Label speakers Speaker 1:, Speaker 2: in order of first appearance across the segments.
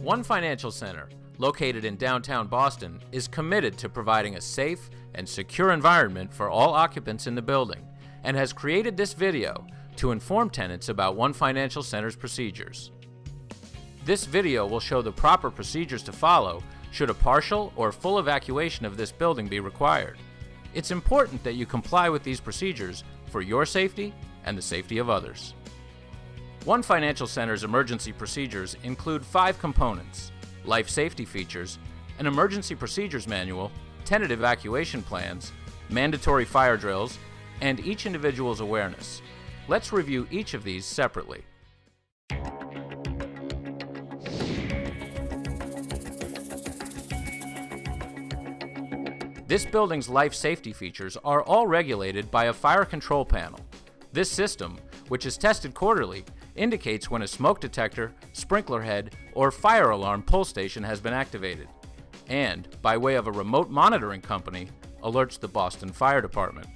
Speaker 1: One Financial Center, located in downtown Boston, is committed to providing a safe and secure environment for all occupants in the building and has created this video to inform tenants about One Financial Center's procedures. This video will show the proper procedures to follow should a partial or full evacuation of this building be required. It's important that you comply with these procedures for your safety and the safety of others. One Financial Center's emergency procedures include 5 components: life safety features, an emergency procedures manual, tenant evacuation plans, mandatory fire drills, and each individual's awareness. Let's review each of these separately. This building's life safety features are all regulated by a fire control panel. This system, which is tested quarterly, indicates when a smoke detector, sprinkler head, or fire alarm pull station has been activated, and, by way of a remote monitoring company, alerts the Boston Fire Department.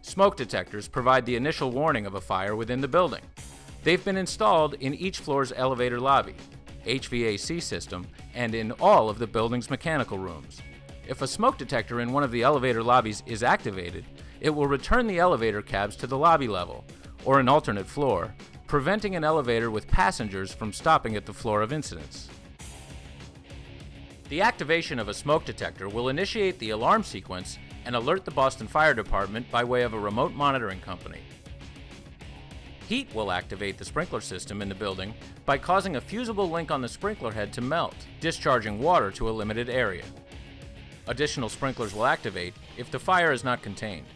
Speaker 1: Smoke detectors provide the initial warning of a fire within the building. They've been installed in each floor's elevator lobby, HVAC system, and in all of the building's mechanical rooms. If a smoke detector in one of the elevator lobbies is activated, it will return the elevator cabs to the lobby level, or an alternate floor, preventing an elevator with passengers from stopping at the floor of incidents. The activation of a smoke detector will initiate the alarm sequence and alert the Boston Fire Department by way of a remote monitoring company. Heat will activate the sprinkler system in the building by causing a fusible link on the sprinkler head to melt, discharging water to a limited area. Additional sprinklers will activate if the fire is not contained.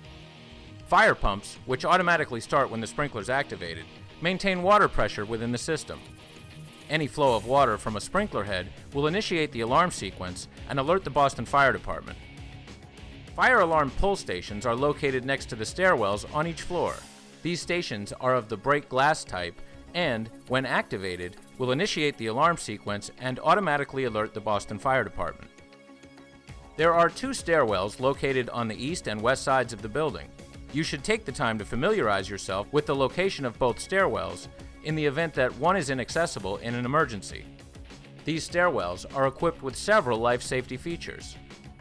Speaker 1: Fire pumps, which automatically start when the sprinkler is activated, maintain water pressure within the system. Any flow of water from a sprinkler head will initiate the alarm sequence and alert the Boston Fire Department. Fire alarm pull stations are located next to the stairwells on each floor. These stations are of the break glass type and, when activated, will initiate the alarm sequence and automatically alert the Boston Fire Department. There are 2 stairwells located on the east and west sides of the building. You should take the time to familiarize yourself with the location of both stairwells in the event that one is inaccessible in an emergency. These stairwells are equipped with several life safety features.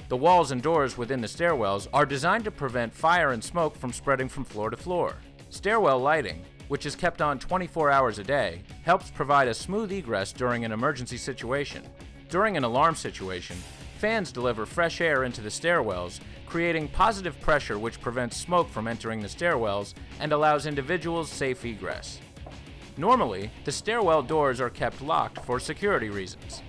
Speaker 1: The walls and doors within the stairwells are designed to prevent fire and smoke from spreading from floor to floor. Stairwell lighting, which is kept on 24 hours a day, helps provide a smooth egress during an emergency situation. During an alarm situation, fans deliver fresh air into the stairwells, creating positive pressure which prevents smoke from entering the stairwells and allows individuals safe egress. Normally, the stairwell doors are kept locked for security reasons.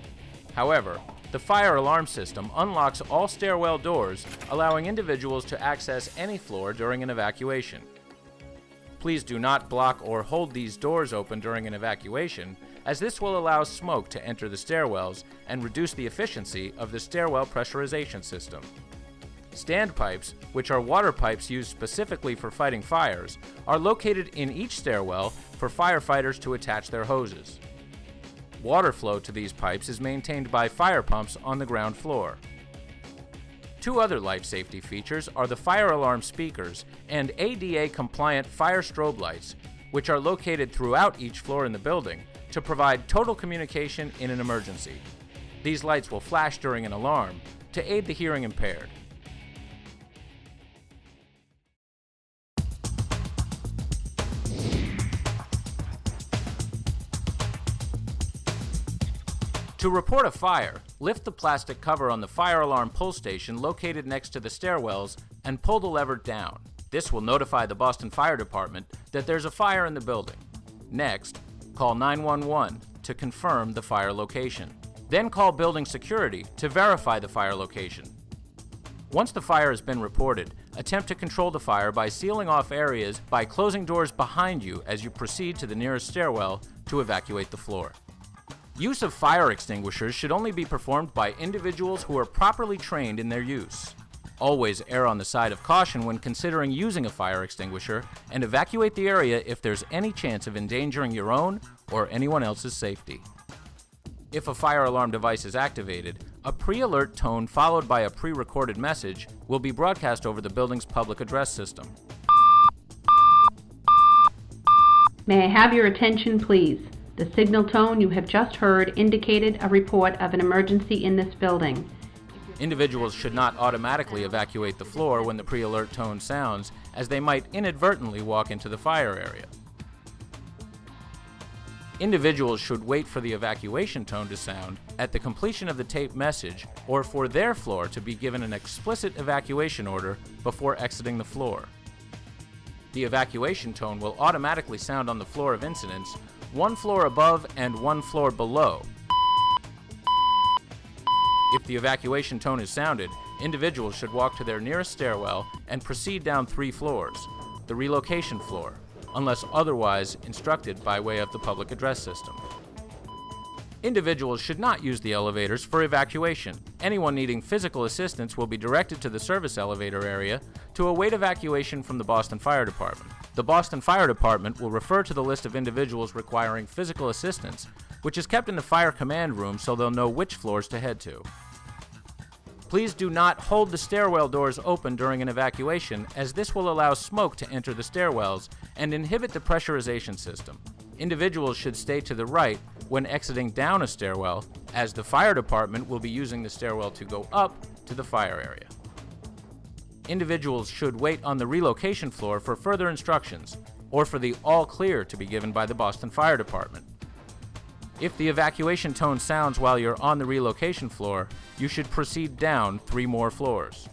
Speaker 1: However, the fire alarm system unlocks all stairwell doors, allowing individuals to access any floor during an evacuation. Please do not block or hold these doors open during an evacuation, as this will allow smoke to enter the stairwells and reduce the efficiency of the stairwell pressurization system. Standpipes, which are water pipes used specifically for fighting fires, are located in each stairwell for firefighters to attach their hoses. Water flow to these pipes is maintained by fire pumps on the ground floor. 2 other life safety features are the fire alarm speakers and ADA-compliant fire strobe lights, which are located throughout each floor in the building to provide total communication in an emergency. These lights will flash during an alarm to aid the hearing impaired. To report a fire, lift the plastic cover on the fire alarm pull station located next to the stairwells and pull the lever down. This will notify the Boston Fire Department that there's a fire in the building. Next, call 911 to confirm the fire location. Then call building security to verify the fire location. Once the fire has been reported, attempt to control the fire by sealing off areas by closing doors behind you as you proceed to the nearest stairwell to evacuate the floor. Use of fire extinguishers should only be performed by individuals who are properly trained in their use. Always err on the side of caution when considering using a fire extinguisher and evacuate the area if there's any chance of endangering your own or anyone else's safety. If a fire alarm device is activated, a pre-alert tone followed by a pre-recorded message will be broadcast over the building's public address system.
Speaker 2: May I have your attention, please? The signal tone you have just heard indicated a report of an emergency in this building.
Speaker 1: Individuals should not automatically evacuate the floor when the pre-alert tone sounds, as they might inadvertently walk into the fire area. Individuals should wait for the evacuation tone to sound at the completion of the taped message, or for their floor to be given an explicit evacuation order before exiting the floor. The evacuation tone will automatically sound on the floor of incidents, one floor above and one floor below. If the evacuation tone is sounded, individuals should walk to their nearest stairwell and proceed down 3 floors, the relocation floor, unless otherwise instructed by way of the public address system. Individuals should not use the elevators for evacuation. Anyone needing physical assistance will be directed to the service elevator area to await evacuation from the Boston Fire Department. The Boston Fire Department will refer to the list of individuals requiring physical assistance, which is kept in the fire command room so they'll know which floors to head to. Please do not hold the stairwell doors open during an evacuation, as this will allow smoke to enter the stairwells and inhibit the pressurization system. Individuals should stay to the right when exiting down a stairwell, as the fire department will be using the stairwell to go up to the fire area. Individuals should wait on the relocation floor for further instructions, or for the all clear to be given by the Boston Fire Department. If the evacuation tone sounds while you're on the relocation floor, you should proceed down 3 more floors.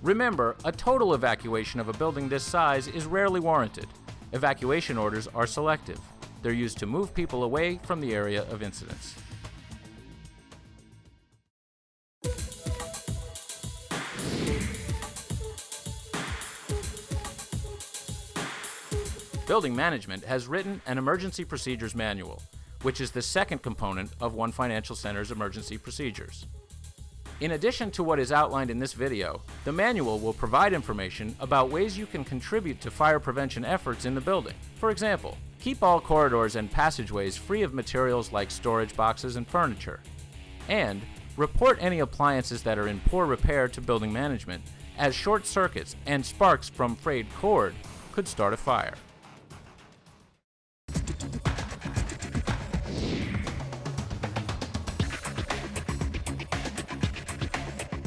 Speaker 1: Remember, a total evacuation of a building this size is rarely warranted. Evacuation orders are selective. They're used to move people away from the area of incidents. Building management has written an emergency procedures manual, which is the second component of One Financial Center's emergency procedures. In addition to what is outlined in this video, the manual will provide information about ways you can contribute to fire prevention efforts in the building. For example, keep all corridors and passageways free of materials like storage boxes and furniture. And report any appliances that are in poor repair to building management, as short circuits and sparks from frayed cord could start a fire.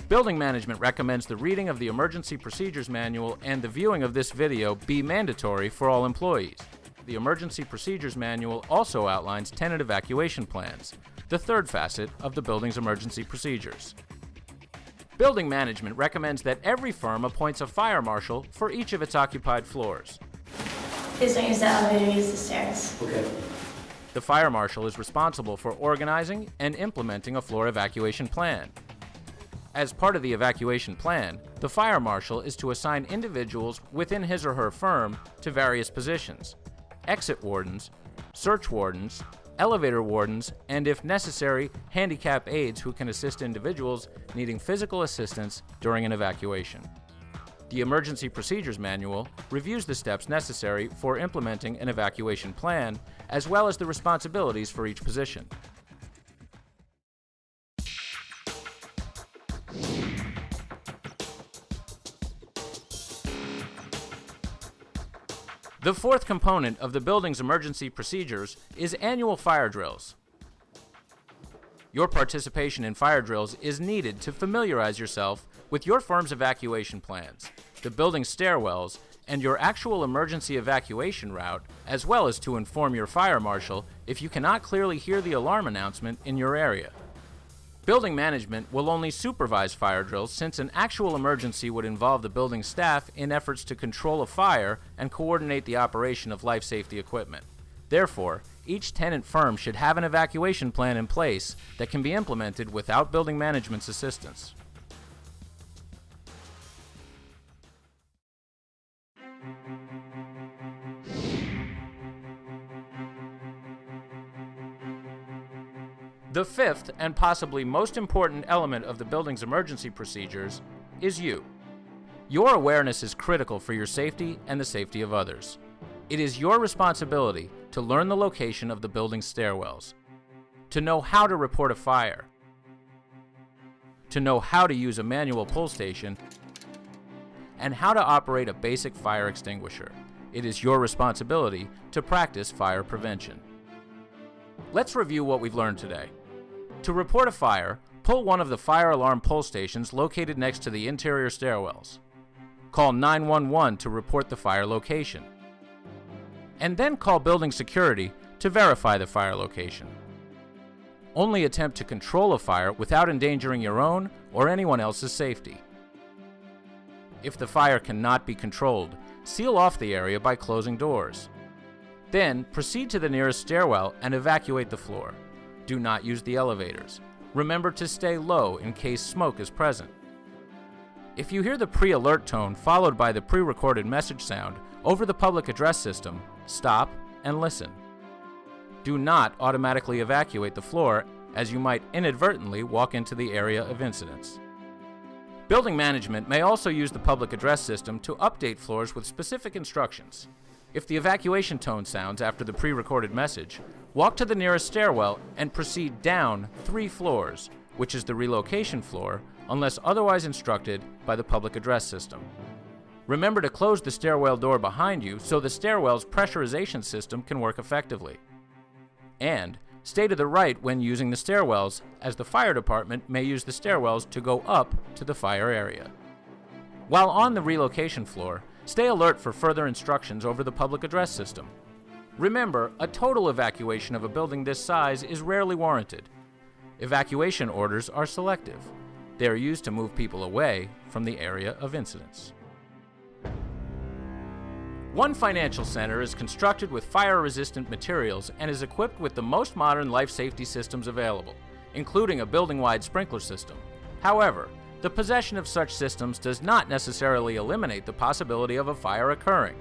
Speaker 1: Building management recommends the reading of the Emergency Procedures Manual and the viewing of this video be mandatory for all employees. The Emergency Procedures Manual also outlines tenant evacuation plans, the third facet of the building's emergency procedures. Building management recommends that every firm appoints a fire marshal for each of its occupied floors.
Speaker 3: Please don't use the elevator, use the stairs.
Speaker 4: Okay.
Speaker 1: The fire marshal is responsible for organizing and implementing a floor evacuation plan. As part of the evacuation plan, the fire marshal is to assign individuals within his or her firm to various positions: exit wardens, search wardens, elevator wardens, and if necessary, handicap aides who can assist individuals needing physical assistance during an evacuation. The Emergency Procedures Manual reviews the steps necessary for implementing an evacuation plan, as well as the responsibilities for each position. The fourth component of the building's emergency procedures is annual fire drills. Your participation in fire drills is needed to familiarize yourself with your firm's evacuation plans, the building's stairwells, and your actual emergency evacuation route, as well as to inform your fire marshal if you cannot clearly hear the alarm announcement in your area. Building management will only supervise fire drills, since an actual emergency would involve the building staff in efforts to control a fire and coordinate the operation of life safety equipment. Therefore, each tenant firm should have an evacuation plan in place that can be implemented without building management's assistance. The fifth and possibly most important element of the building's emergency procedures is you. Your awareness is critical for your safety and the safety of others. It is your responsibility to learn the location of the building's stairwells, to know how to report a fire, to know how to use a manual pull station, and how to operate a basic fire extinguisher. It is your responsibility to practice fire prevention. Let's review what we've learned today. To report a fire, pull one of the fire alarm pull stations located next to the interior stairwells. Call 911 to report the fire location. And then call building security to verify the fire location. Only attempt to control a fire without endangering your own or anyone else's safety. If the fire cannot be controlled, seal off the area by closing doors. Then proceed to the nearest stairwell and evacuate the floor. Do not use the elevators. Remember to stay low in case smoke is present. If you hear the pre-alert tone followed by the pre-recorded message sound over the public address system, stop and listen. Do not automatically evacuate the floor, as you might inadvertently walk into the area of incidents. Building management may also use the public address system to update floors with specific instructions. If the evacuation tone sounds after the pre-recorded message, walk to the nearest stairwell and proceed down 3 floors, which is the relocation floor, unless otherwise instructed by the public address system. Remember to close the stairwell door behind you so the stairwell's pressurization system can work effectively. And stay to the right when using the stairwells, as the fire department may use the stairwells to go up to the fire area. While on the relocation floor, stay alert for further instructions over the public address system. Remember, a total evacuation of a building this size is rarely warranted. Evacuation orders are selective. They are used to move people away from the area of incidents. One Financial Center is constructed with fire-resistant materials and is equipped with the most modern life safety systems available, including a building-wide sprinkler system. However, the possession of such systems does not necessarily eliminate the possibility of a fire occurring.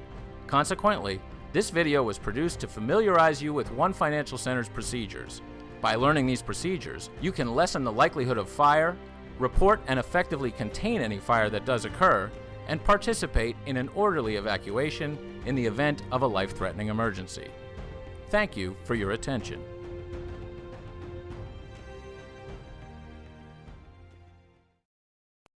Speaker 1: Consequently, this video was produced to familiarize you with One Financial Center's procedures. By learning these procedures, you can lessen the likelihood of fire, report and effectively contain any fire that does occur, and participate in an orderly evacuation in the event of a life-threatening emergency. Thank you for your attention.